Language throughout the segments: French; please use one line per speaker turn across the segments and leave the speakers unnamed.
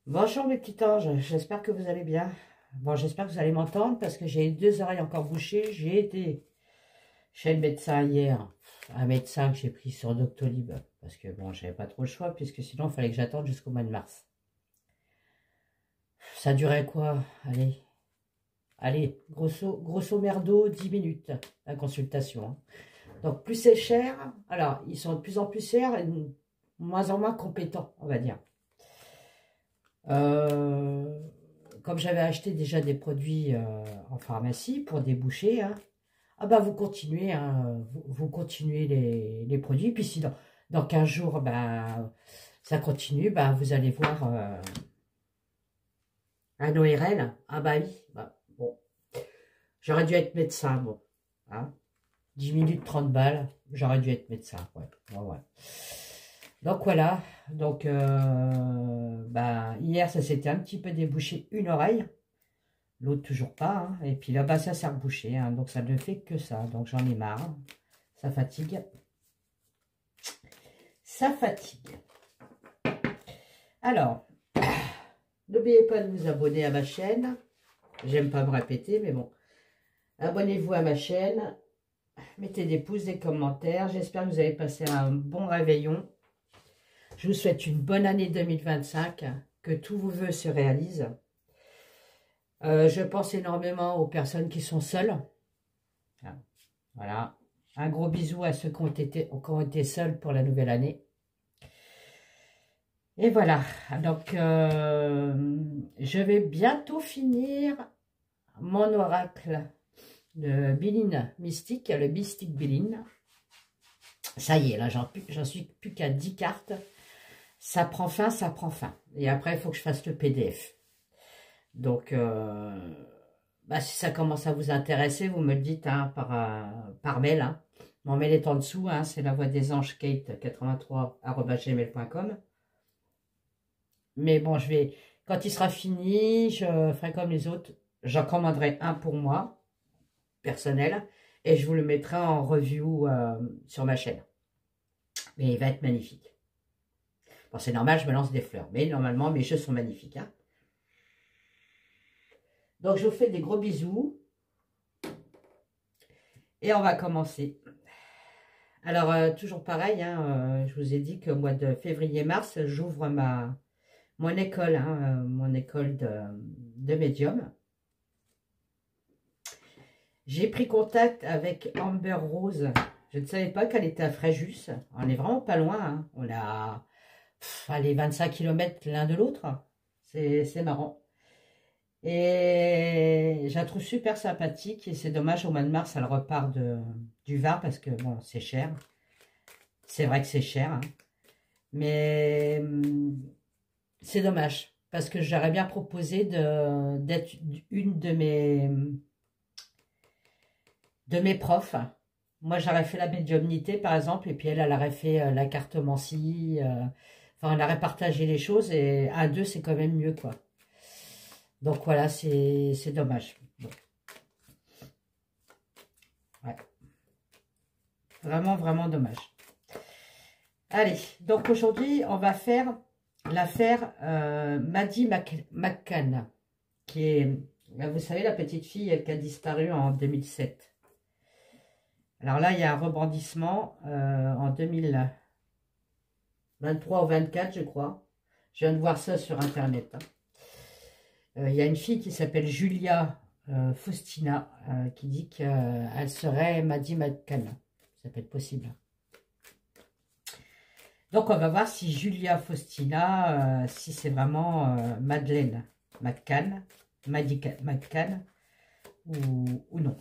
Bonjour mes petits anges, j'espère que vous allez bien. Bon, j'espère que vous allez m'entendre parce que j'ai 2 oreilles encore bouchées. J'ai été chez le médecin hier, un médecin que j'ai pris sur Doctolib parce que bon, j'avais pas trop le choix puisque sinon il fallait que j'attende jusqu'au mois de mars. Ça durait quoi? Allez, grosso merdo, 10 minutes la consultation, hein. Donc plus c'est cher, alors ils sont de plus en plus chers et de moins en moins compétents, on va dire. Euh, Comme j'avais acheté déjà des produits en pharmacie pour déboucher, hein, ah bah vous continuez, hein, vous continuez les produits, puis si dans 15 jours, bah, ça continue, bah, vous allez voir un ORL. Ah bah oui, bah, bon, j'aurais dû être médecin, bon, hein, 10 minutes, 30 balles, j'aurais dû être médecin, ouais, ouais, ouais. Donc voilà, donc bah, hier ça s'était un petit peu débouché une oreille, l'autre toujours pas, hein. Et puis là-bas ça s'est rebouché, hein, donc ça ne fait que ça, donc j'en ai marre, ça fatigue. Ça fatigue. Alors, n'oubliez pas de vous abonner à ma chaîne, j'aime pas me répéter, mais bon, abonnez-vous à ma chaîne, mettez des pouces, des commentaires, j'espère que vous avez passé un bon réveillon. Je vous souhaite une bonne année 2025, que tous vos vœux se réalisent. Je pense énormément aux personnes qui sont seules. Voilà. Un gros bisou à ceux qui ont été seuls pour la nouvelle année. Et voilà. Donc, je vais bientôt finir mon oracle de Béline mystique, le Mystique Béline. Ça y est, là, j'en suis plus qu'à 10 cartes. Ça prend fin, ça prend fin. Et après, il faut que je fasse le PDF. Donc, bah, si ça commence à vous intéresser, vous me le dites, hein, par mail. Hein. Mon mail est en dessous, hein, c'est la voix des anges kate83@gmail.com. Mais bon, quand il sera fini, je ferai comme les autres. J'en commanderai un pour moi, personnel, et je vous le mettrai en review sur ma chaîne. Mais il va être magnifique. Bon, c'est normal, je me lance des fleurs. Mais normalement, mes jeux sont magnifiques. Hein. Donc, je vous fais des gros bisous. Et on va commencer. Alors, toujours pareil, hein, je vous ai dit qu'au mois de février-mars, j'ouvre mon école, hein, mon école de médium. J'ai pris contact avec Amber Rose. Je ne savais pas qu'elle était à Fréjus. On est vraiment pas loin. Hein. On a allez, 25 km l'un de l'autre. C'est marrant. Et je la trouve super sympathique. Et c'est dommage, au mois de mars, elle repart du Var parce que, bon, c'est cher. C'est vrai que c'est cher. Hein. Mais c'est dommage. Parce que j'aurais bien proposé d'être une de mes profs. Moi, j'aurais fait la médiumnité, par exemple, et puis elle aurait fait la cartomancie. Enfin, elle aurait partagé les choses, et à deux, c'est quand même mieux, quoi. Donc, voilà, c'est dommage. Bon. Ouais. Vraiment, vraiment dommage. Allez, donc aujourd'hui, on va faire l'affaire Maddie McCann, qui est, vous savez, la petite fille qui a disparu en 2007. Alors là, il y a un rebondissement en 2023 ou 2024, je crois. Je viens de voir ça sur Internet. Hein. Il y a une fille qui s'appelle Julia Faustina qui dit qu'elle serait Maddie McCann. Ça peut être possible. Donc, on va voir si Julia Faustina, si c'est vraiment Madeleine McCann, Maddie McCann ou non.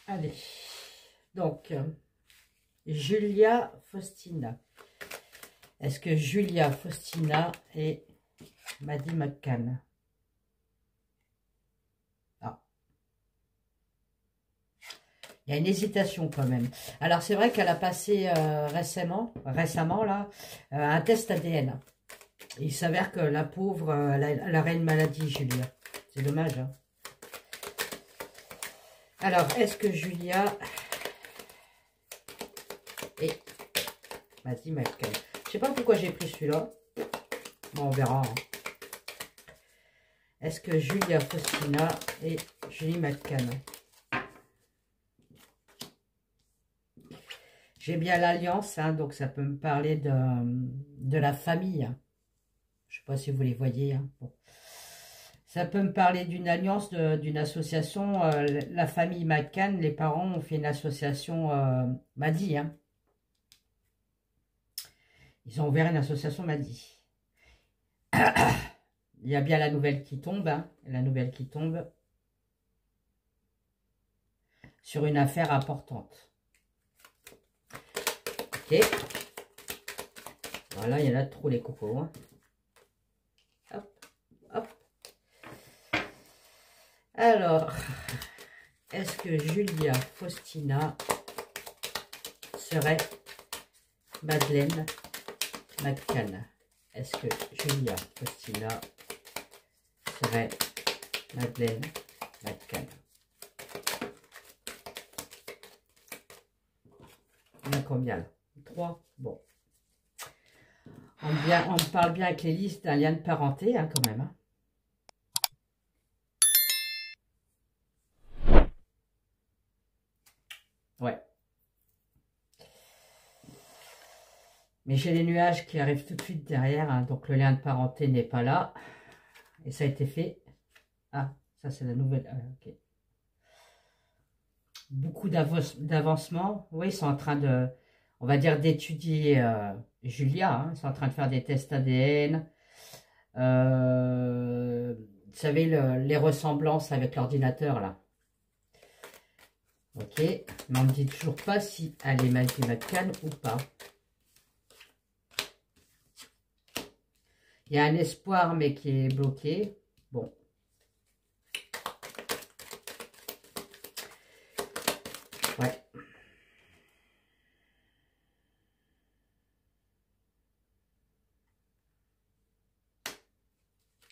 Allez. Donc, Julia Faustina. Est-ce que Julia Faustina est Maddie McCann? Ah. Il y a une hésitation quand même. Alors, c'est vrai qu'elle a passé récemment là, un test ADN. Il s'avère que la pauvre, elle aurait une maladie, Julia. C'est dommage. Hein. Alors, est-ce que Julia... Et Maddie McCann. Je sais pas pourquoi j'ai pris celui-là. Bon, on verra. Hein. Est-ce que Julia Faustina et Julie McCann? J'ai bien l'alliance, hein, donc ça peut me parler de la famille. Je ne sais pas si vous les voyez. Hein. Bon. Ça peut me parler d'une alliance, d'une association. La famille McCann, les parents ont fait une association, m'a dit. Hein. Ils ont ouvert une association, m'a dit. Il y a bien la nouvelle qui tombe. Hein, la nouvelle qui tombe sur une affaire importante. Ok. Voilà, il y en a trop les cocos. Hein. Hop, hop. Alors, est-ce que Julia Faustina serait Madeleine McCann? Est-ce que Julia Faustina serait Madeleine McCann? On a combien là? 3. Bon. On me parle bien avec les listes d'un lien de parenté, hein, quand même. Hein. Ouais. Mais j'ai les nuages qui arrivent tout de suite derrière, hein, donc le lien de parenté n'est pas là. Et ça a été fait. Ah, ça c'est la nouvelle. Ok. Beaucoup d'avancement. Oui, ils sont en train de, on va dire, d'étudier Julia. Hein, ils sont en train de faire des tests ADN. Vous savez, les ressemblances avec l'ordinateur, là. Ok. Mais on ne me dit toujours pas si elle est Maggie McCann ou pas. Il y a un espoir, mais qui est bloqué. Bon. Ouais.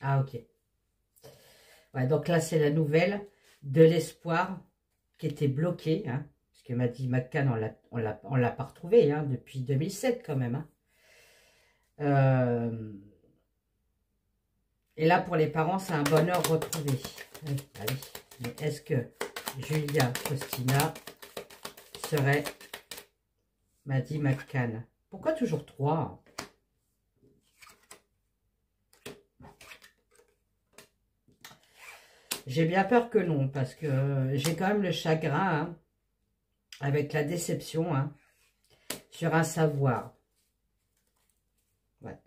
Ah, ok. Ouais, donc là, c'est la nouvelle de l'espoir qui était bloqué. Hein, parce que Maddie McCann, on l'a pas retrouvé hein, depuis 2007 quand même. Hein. Et là, pour les parents, c'est un bonheur retrouvé. Allez. Mais est-ce que Julia Faustina serait Maddie McCann? Pourquoi toujours 3? J'ai bien peur que non, parce que j'ai quand même le chagrin, hein, avec la déception, hein, sur un savoir. Ouais.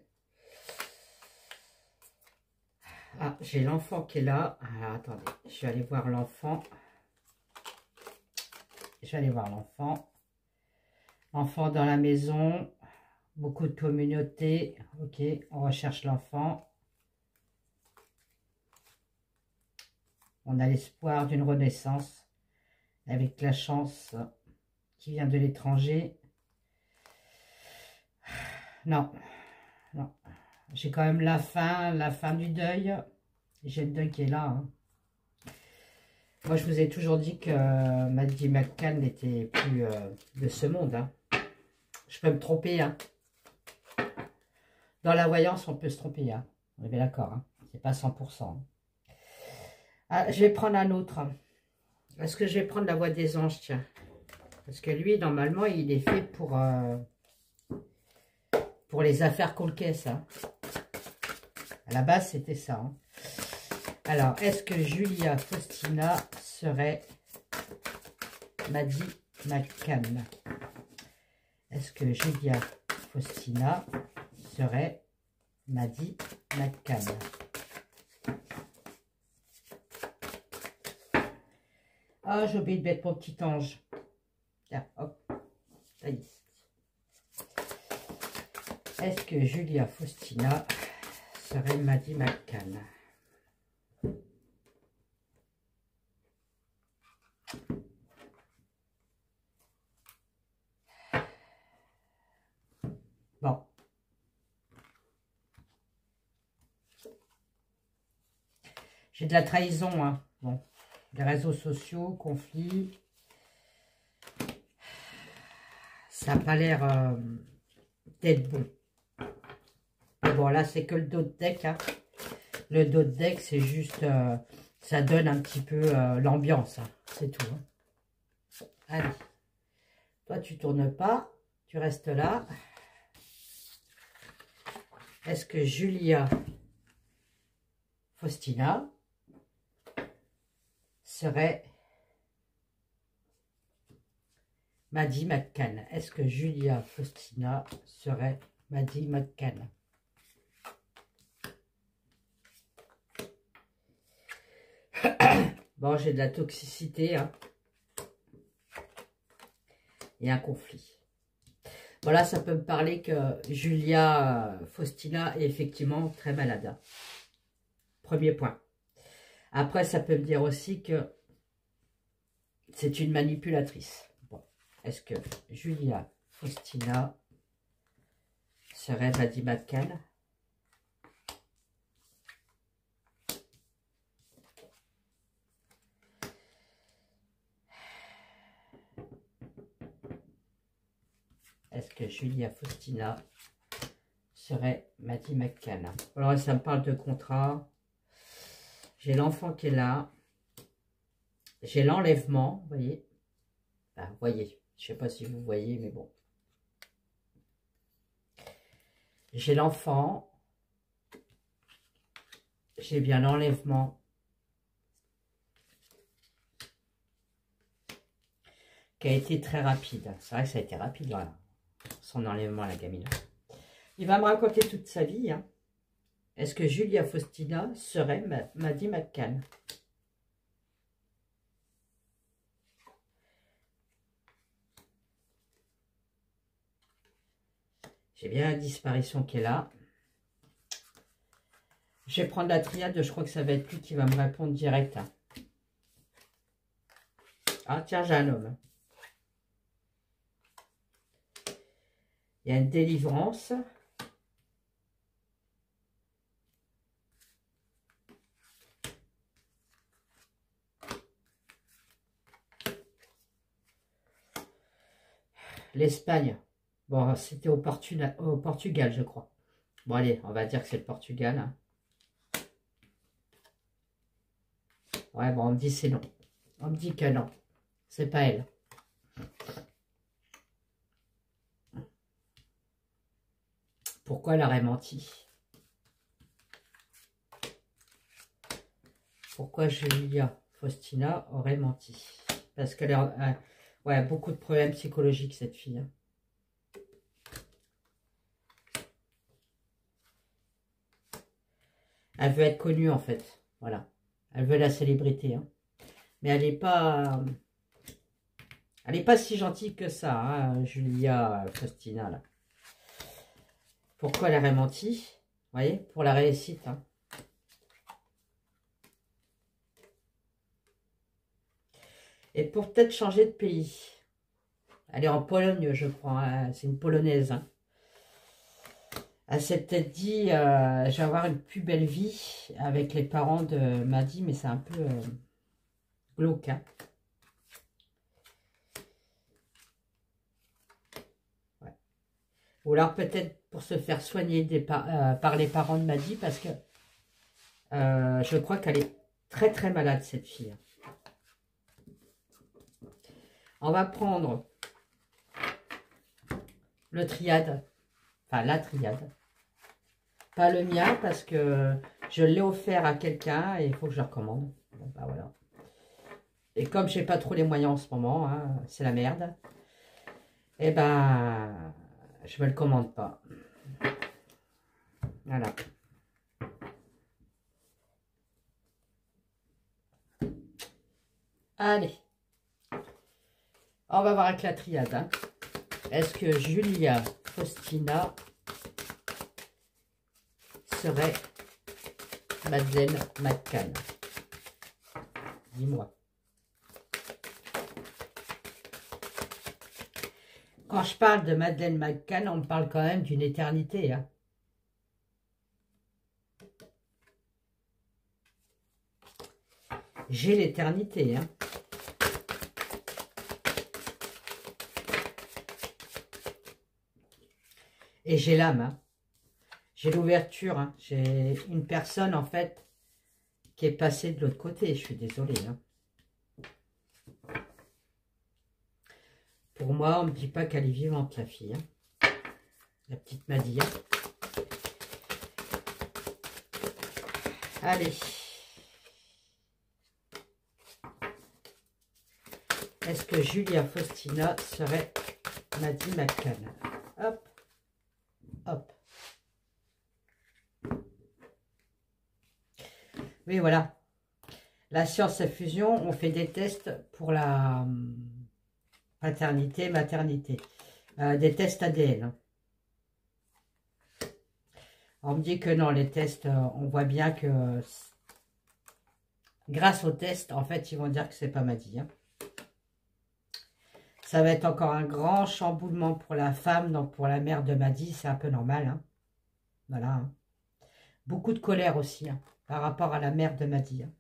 Ah, j'ai l'enfant qui est là. Alors, attendez, je vais aller voir l'enfant. Je vais aller voir l'enfant. Enfant dans la maison. Beaucoup de communautés. Ok, on recherche l'enfant. On a l'espoir d'une renaissance. Avec la chance qui vient de l'étranger. Non. Non. J'ai quand même la fin du deuil. J'ai le deuil qui est là. Hein. Moi, je vous ai toujours dit que Maddie McCann n'était plus de ce monde. Hein. Je peux me tromper. Hein. Dans la voyance, on peut se tromper. Hein. On est bien d'accord. Hein. C'est pas 100%. Ah, je vais prendre un autre. Est-ce que je vais prendre la voix des anges, tiens. Parce que lui, normalement, il est fait pour les affaires cold case. Hein. À la base, c'était ça. Hein. Alors, est-ce que Julia Faustina serait Maddie McCann? Est-ce que Julia Faustina serait Maddie McCann? Ah, j'ai oublié de mettre mon petit ange. Tiens, hop. Ça y est. Est-ce que Julia Faustina serait Maddie McCann? Bon. J'ai de la trahison, hein. Bon. Les réseaux sociaux, conflits. Ça n'a pas l'air d'être bon. Mais bon, là, c'est que le dos de deck. Hein. Le dos de deck, c'est juste... ça donne un petit peu l'ambiance. Hein. C'est tout. Hein. Allez. Toi, tu tournes pas. Tu restes là. Est-ce que Julia Faustina serait Maddie McCann? Est-ce que Julia Faustina serait Maddie McCann? Bon, j'ai de la toxicité. Hein. Il y a un conflit. Voilà, ça peut me parler que Julia Faustina est effectivement très malade. Hein. Premier point. Après, ça peut me dire aussi que c'est une manipulatrice. Bon. Est-ce que Julia Faustina serait Maddie McCann? Est-ce que Julia Faustina serait Maddie McCann? Alors, ça me parle de contrat. J'ai l'enfant qui est là. J'ai l'enlèvement, vous voyez. Enfin, vous voyez. Je ne sais pas si vous voyez, mais bon. J'ai l'enfant. J'ai bien l'enlèvement. Qui a été très rapide. C'est vrai que ça a été rapide, voilà. Son enlèvement à la gamine. Il va me raconter toute sa vie. Hein. Est-ce que Julia Faustina serait Maddie McCann? J'ai bien la disparition qui est là. Je vais prendre la triade. Je crois que ça va être lui qui va me répondre direct. Hein. Ah tiens, j'ai un homme. Il y a une délivrance. L'Espagne. Bon, c'était au Portugal, je crois. Bon, allez, on va dire que c'est le Portugal. Hein. Ouais, bon, on me dit c'est non. On me dit que non. C'est pas elle. Pourquoi elle aurait menti? Pourquoi Julia Faustina aurait menti? Parce qu'elle a ouais, beaucoup de problèmes psychologiques, cette fille. Hein. Elle veut être connue, en fait. Voilà. Elle veut la célébrité. Hein. Mais elle n'est pas... Elle n'est pas si gentille que ça, hein, Julia Faustina, là. Pourquoi elle aurait menti? Vous voyez, pour la réussite. Hein. Et pour peut-être changer de pays. Elle est en Pologne, je crois. Hein. C'est une Polonaise. Hein. Elle s'est peut-être dit, je vais avoir une plus belle vie avec les parents de Maddie, mais c'est un peu glauque. Hein. Ouais. Ou alors peut-être pour se faire soigner par les parents de Maddie, parce que je crois qu'elle est très très malade, cette fille. On va prendre le triade, enfin la triade. Pas le mien, parce que je l'ai offert à quelqu'un et il faut que je le recommande. Bon, bah voilà. Et comme j'ai pas trop les moyens en ce moment, hein, c'est la merde. Et ben, je me le commande pas. Voilà. Allez. On va voir avec la triade. Hein. Est-ce que Julia Faustina serait Madeleine McCann? Dis-moi. Quand je parle de Madeleine McCann, on me parle quand même d'une éternité. Hein. J'ai l'éternité. Hein. Et j'ai l'âme. Hein. J'ai l'ouverture. Hein. J'ai une personne, en fait, qui est passée de l'autre côté. Je suis désolée. Hein. Pour moi, on ne me dit pas qu'elle est vivante, la fille. Hein. La petite Maddy. Hein. Allez. Est-ce que Julia Faustina serait Maddie McCann? Hop. Hop. Oui, voilà. La science et fusion, on fait des tests pour la paternité, maternité. Des tests ADN. Hein. On me dit que non, les tests, on voit bien que grâce aux tests, en fait, ils vont dire que c'est pas Maddie. Hein. Ça va être encore un grand chamboulement pour la femme, donc pour la mère de Maddie, c'est un peu normal. Hein. Voilà. Hein. Beaucoup de colère aussi, hein, par rapport à la mère de Maddie. Hein.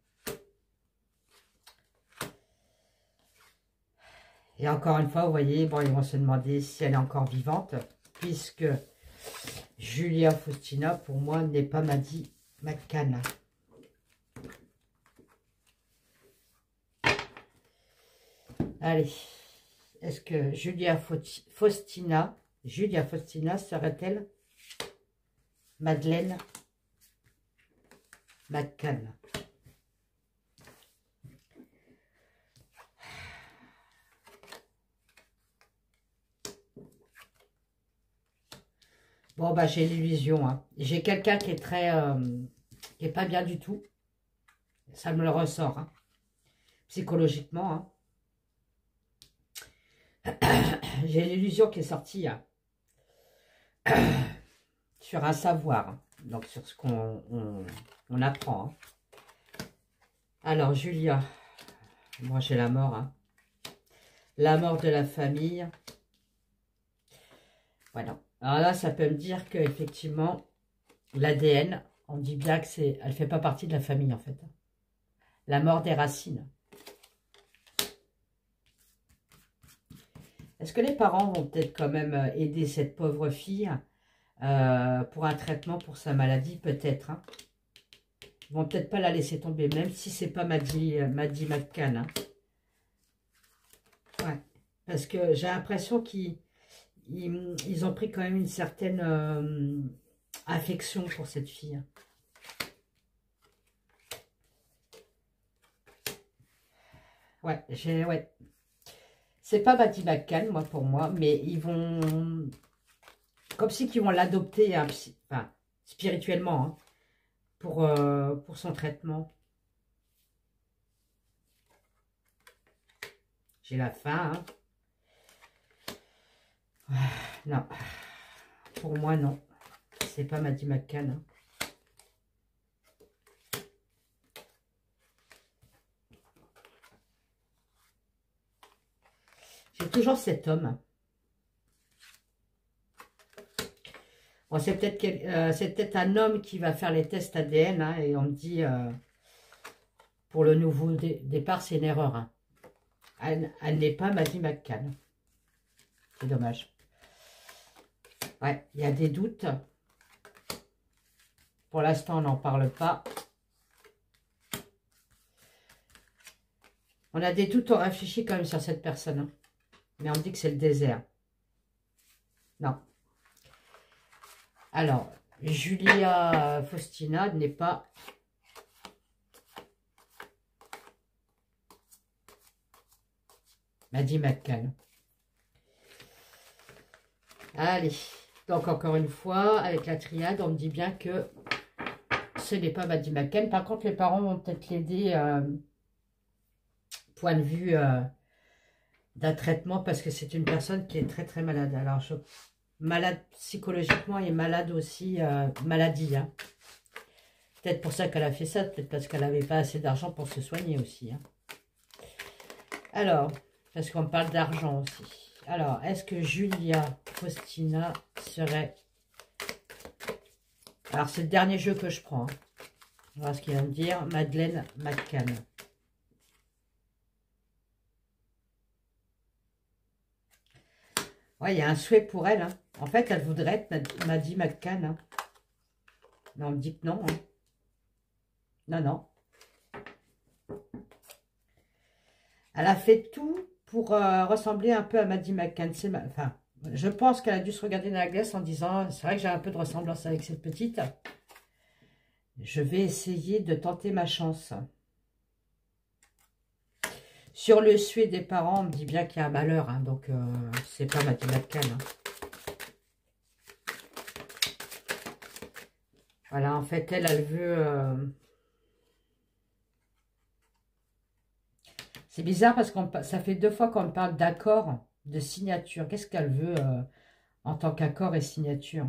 Et encore une fois, vous voyez, bon, ils vont se demander si elle est encore vivante, puisque Julia Faustina, pour moi, n'est pas Maddie McCann. Allez. Est-ce que Julia Faustina serait-elle Madeleine McCann? Bon, bah, j'ai l'illusion. Hein. J'ai quelqu'un qui est très... qui est pas bien du tout. Ça me le ressort. Hein. Psychologiquement. Hein. J'ai l'illusion qui est sortie hein, sur un savoir, hein, donc sur ce qu'on apprend. Hein. Alors, Julia, moi j'ai la mort. Hein. La mort de la famille. Voilà. Alors là, ça peut me dire qu'effectivement, l'ADN, on dit bien que elle ne fait pas partie de la famille en fait. La mort des racines. Est-ce que les parents vont peut-être quand même aider cette pauvre fille pour un traitement pour sa maladie? Peut-être. Hein. Ils vont peut-être pas la laisser tomber, même si c'est pas Maddie McCann. Hein. Ouais. Parce que j'ai l'impression qu'ils ont pris quand même une certaine affection pour cette fille. Hein. Ouais, ouais. C'est pas Maddie McCann, moi, pour moi, mais ils vont... Comme si qu'ils vont l'adopter hein, enfin, spirituellement hein, pour son traitement. J'ai la faim. Hein. Non. Pour moi, non. C'est pas Maddie McCann. Hein. J'ai toujours cet homme. Bon, c'est peut-être un homme qui va faire les tests ADN. Hein, et on me dit, pour le nouveau départ, c'est une erreur. Hein. Elle n'est pas Maddie McCann. C'est dommage. Ouais, il y a des doutes. Pour l'instant, on n'en parle pas. On a des doutes, on réfléchit quand même sur cette personne. Hein. Mais on dit que c'est le désert. Non. Alors, Julia Faustina n'est pas... Maddie McCann. Allez. Donc, encore une fois, avec la triade, on me dit bien que ce n'est pas Maddie McCann. Par contre, les parents vont peut-être l'aider point de vue d'un traitement parce que c'est une personne qui est très très malade. Alors, malade psychologiquement et malade aussi, maladie. Hein. Peut-être pour ça qu'elle a fait ça, peut-être parce qu'elle n'avait pas assez d'argent pour se soigner aussi. Hein. Alors, parce qu'on parle d'argent aussi. Alors, est-ce que Julia Faustina serait... Alors, c'est le dernier jeu que je prends. Hein. On va voir ce qu'il va me dire. Madeleine McCann. Ouais, il y a un souhait pour elle. Hein. En fait, elle voudrait être Maddie McCann. Hein. Mais on me dit que non. Hein. Non, non. Elle a fait tout pour ressembler un peu à Maddie McCann. Enfin, je pense qu'elle a dû se regarder dans la glace en disant, c'est vrai que j'ai un peu de ressemblance avec cette petite. Je vais essayer de tenter ma chance. Sur le souhait des parents, on me dit bien qu'il y a un malheur. Hein, donc, c'est pas Maddie McCann. Hein. Voilà, en fait, elle veut... C'est bizarre parce que ça fait 2 fois qu'on me parle d'accord, de signature. Qu'est-ce qu'elle veut en tant qu'accord et signature?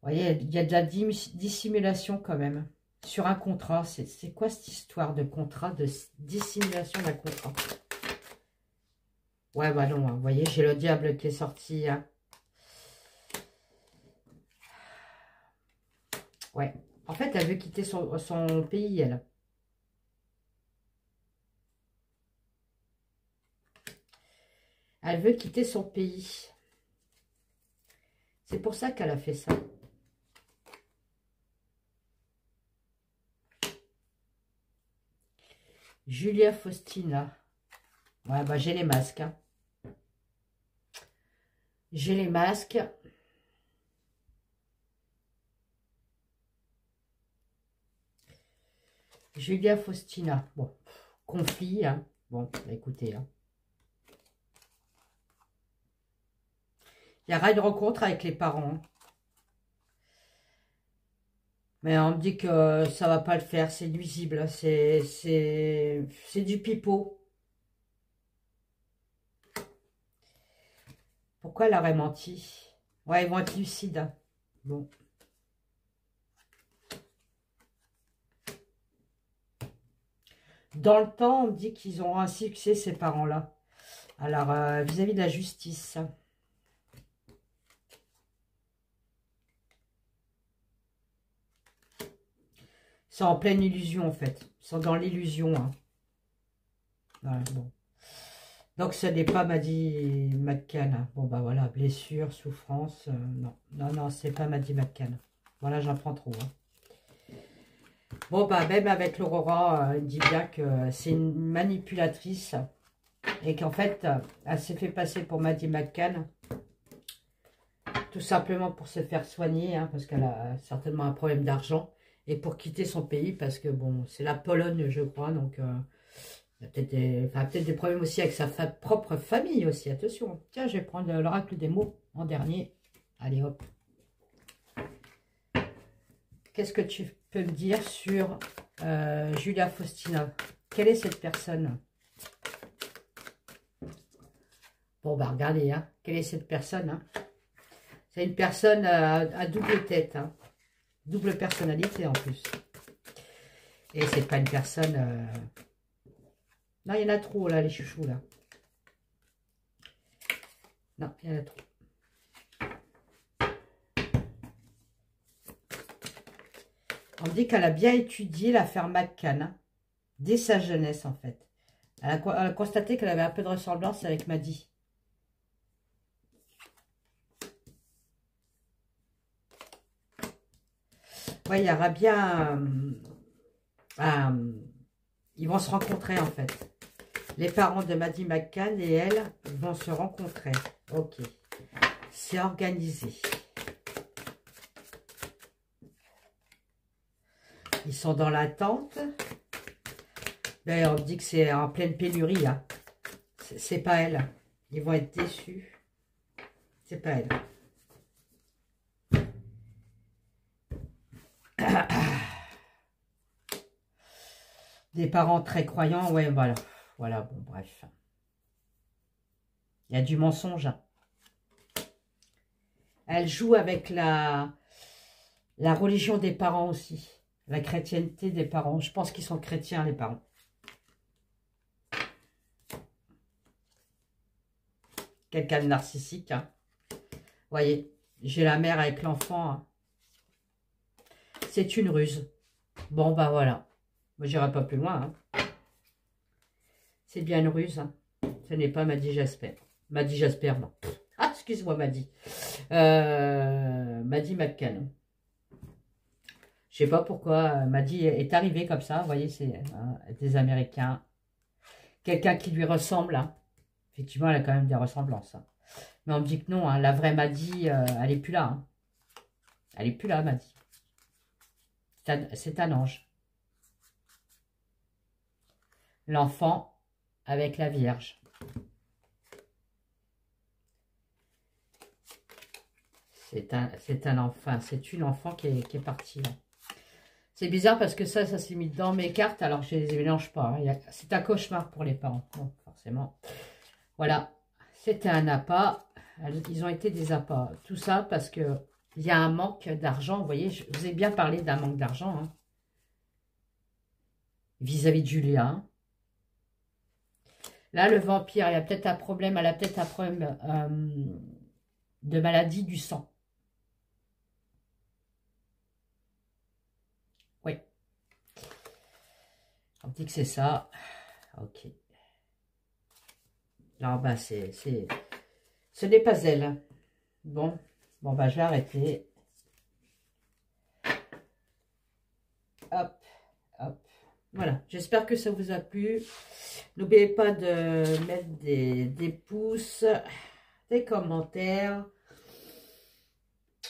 Vous voyez, il y a de la dissimulation quand même. Sur un contrat, c'est quoi cette histoire de contrat, de dissimulation d'un contrat? Ouais, bah non, hein, vous voyez, j'ai le diable qui est sorti. Hein. Ouais, en fait, elle veut quitter son pays, elle. Elle veut quitter son pays. C'est pour ça qu'elle a fait ça. Julia Faustina. Ouais, bah j'ai les masques. Hein. J'ai les masques. Julia Faustina. Bon, conflit. Hein. Bon, bah, écoutez. Hein. Il y aura une rencontre avec les parents. Hein. Mais on me dit que ça va pas le faire. C'est nuisible. C'est du pipeau. Pourquoi elle aurait menti? Ouais, ils vont être lucides. Bon. Dans le temps, on me dit qu'ils auront un succès, ces parents-là. Alors, vis-à-vis de la justice. Ils sont en pleine illusion, en fait. Ils sont dans l'illusion. Hein. Ouais, bon. Donc, ce n'est pas Maddie McCann. Hein. Bon, bah voilà, blessure, souffrance. Non, non, non, c'est pas Maddie McCann. Voilà, j'en prends trop. Hein. Bon, bah, même avec l'Aurora, il dit bien que c'est une manipulatrice. Et qu'en fait, elle s'est fait passer pour Maddie McCann. Tout simplement pour se faire soigner, hein, parce qu'elle a certainement un problème d'argent. Et pour quitter son pays, parce que, bon, c'est la Pologne, je crois. Donc, il y a peut-être des problèmes aussi avec sa propre famille aussi. Attention. Tiens, je vais prendre l'oracle des mots en dernier. Allez, hop. Qu'est-ce que tu peux me dire sur Julia Faustina? Quelle est cette personne? Bon, bah, regardez, hein. Quelle est cette personne, hein? C'est une personne à double tête, hein. Double personnalité, en plus. Et c'est pas une personne... Non, il y en a trop, là, les chouchous, là. Non, il y en a trop. On dit qu'elle a bien étudié l'affaire McCann, hein, dès sa jeunesse, en fait. Elle a constaté qu'elle avait un peu de ressemblance avec Maddie. Ouais, il y aura bien... ils vont se rencontrer, en fait. Les parents de Maddie McCann et elle vont se rencontrer. Ok. C'est organisé. Ils sont dans l'attente. Ben, on dit que c'est en pleine pénurie. Hein. C'est pas elle. Ils vont être déçus. C'est pas elle. Des parents très croyants. Ouais, voilà. Voilà, bon, bref. Il y a du mensonge. Elle joue avec la religion des parents aussi. La chrétienté des parents. Je pense qu'ils sont chrétiens, les parents. Quelqu'un de narcissique. Hein. Vous voyez, j'ai la mère avec l'enfant. Hein. C'est une ruse. Bon, bah voilà. Moi, j'irai pas plus loin. Hein. C'est bien une ruse. Hein. Ce n'est pas Maddie Jasper. Maddie Jasper, non. Ah, excusez. excuse-moi, Maddy. Maddy McCann. Je sais pas pourquoi Maddy est arrivée comme ça. Vous voyez, c'est des Américains. Quelqu'un qui lui ressemble. Hein. Effectivement, elle a quand même des ressemblances. Hein. Mais on me dit que non, hein, la vraie Maddy, elle est plus là. Hein. Elle est plus là, Maddy. C'est un ange. L'enfant avec la Vierge. C'est un enfant. C'est une enfant qui est partie. C'est bizarre parce que ça s'est mis dans mes cartes alors que je ne les mélange pas. Hein. C'est un cauchemar pour les parents. Donc, forcément. Voilà. C'était un appât. Ils ont été des appâts. Tout ça parce que il y a un manque d'argent. Vous voyez, je vous ai bien parlé d'un manque d'argent. Hein, vis-à-vis de Julia. Là, le vampire, il y a peut-être un problème. Elle a peut-être un problème de maladie du sang. Oui. On dit que c'est ça. Ok. Non, bah ce n'est pas elle. Bon, bah je vais arrêter. Hop, hop. Voilà, j'espère que ça vous a plu. N'oubliez pas de mettre des pouces, des commentaires,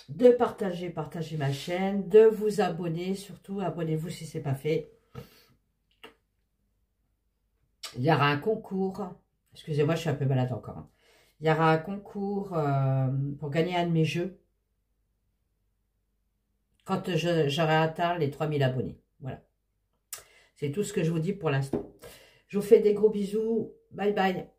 de partager ma chaîne, de vous abonner. Surtout, abonnez-vous si ce n'est pas fait. Il y aura un concours. Excusez-moi, je suis un peu malade encore. Hein. Il y aura un concours pour gagner un de mes jeux. Quand j'aurai atteint les 3000 abonnés. Voilà. C'est tout ce que je vous dis pour l'instant. Je vous fais des gros bisous. Bye bye.